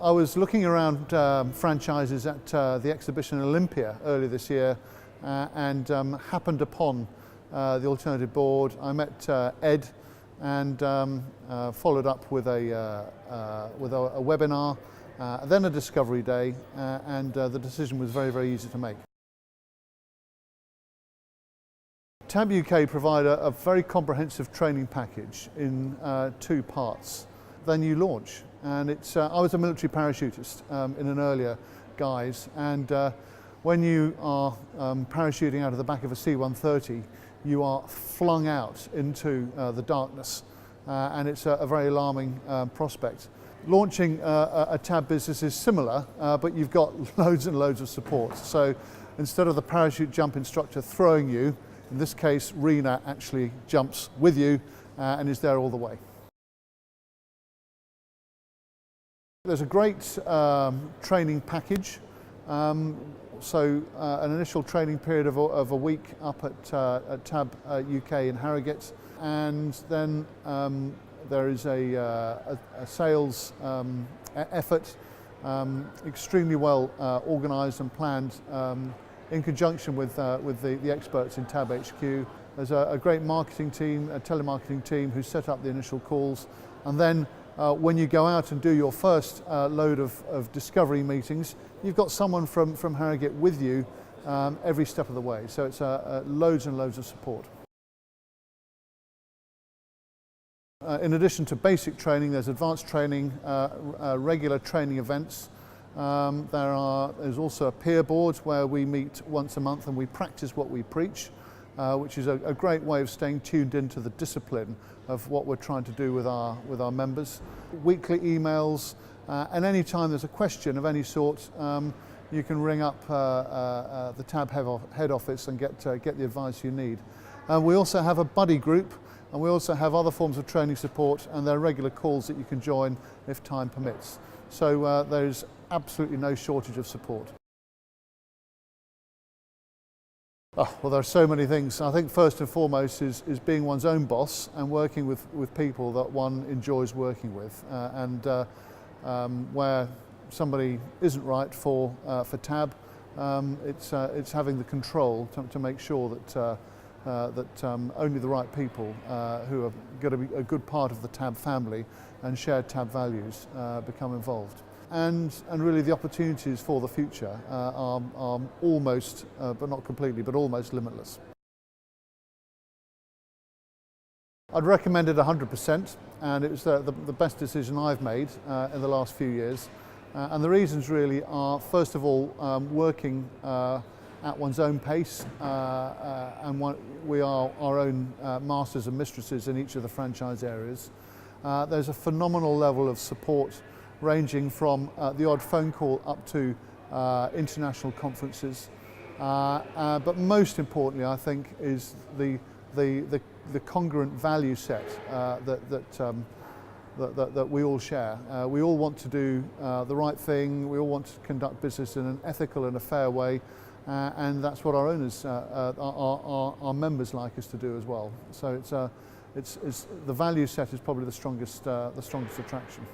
I was looking around franchises at the exhibition in Olympia earlier this year and happened upon the Alternative Board. I met Ed and followed up with a webinar, then a discovery day, and the decision was very, very easy to make. TAB UK provide a very comprehensive training package in two parts. Their new launch, and I was a military parachutist in an earlier guise, and when you are parachuting out of the back of a C-130, you are flung out into the darkness, and it's a very alarming prospect. Launching a TAB business is similar, but you've got loads and loads of support. So instead of the parachute jump instructor throwing you, in this case Rena actually jumps with you and is there all the way. There's a great training package, so an initial training period of a week up at TAB UK in Harrogate, and then there is a sales effort, extremely well organised and planned in conjunction with the experts in TAB HQ. There's a great marketing team, a telemarketing team who set up the initial calls, and then when you go out and do your first load of discovery meetings, you've got someone from Harrogate with you every step of the way. So it's loads and loads of support. In addition to basic training, there's advanced training, regular training events. There's also a peer board where we meet once a month and we practice what we preach, which is a great way of staying tuned into the discipline of what we're trying to do with our members. Weekly emails, and any time there's a question of any sort, you can ring up the TAB head office and get the advice you need. We also have a buddy group, and we also have other forms of training support, and there are regular calls that you can join if time permits. So there's absolutely no shortage of support. Oh, well, there are so many things. I think first and foremost is being one's own boss and working with people that one enjoys working with, and where somebody isn't right for TAB, it's having the control to make sure that only the right people who are going to be a good part of the TAB family and shared TAB values become involved. And really the opportunities for the future are almost, but not completely, but almost limitless. I'd recommend it 100%, and it was the best decision I've made in the last few years. And the reasons really are, first of all, working at one's own pace, and we are our own masters and mistresses in each of the franchise areas. There's a phenomenal level of support, ranging from the odd phone call up to international conferences. But most importantly, I think, is the congruent value set that we all share. We all want to do the right thing. We all want to conduct business in an ethical and a fair way, and that's what our owners, our members, like us to do as well. So it's the value set is probably the strongest attraction.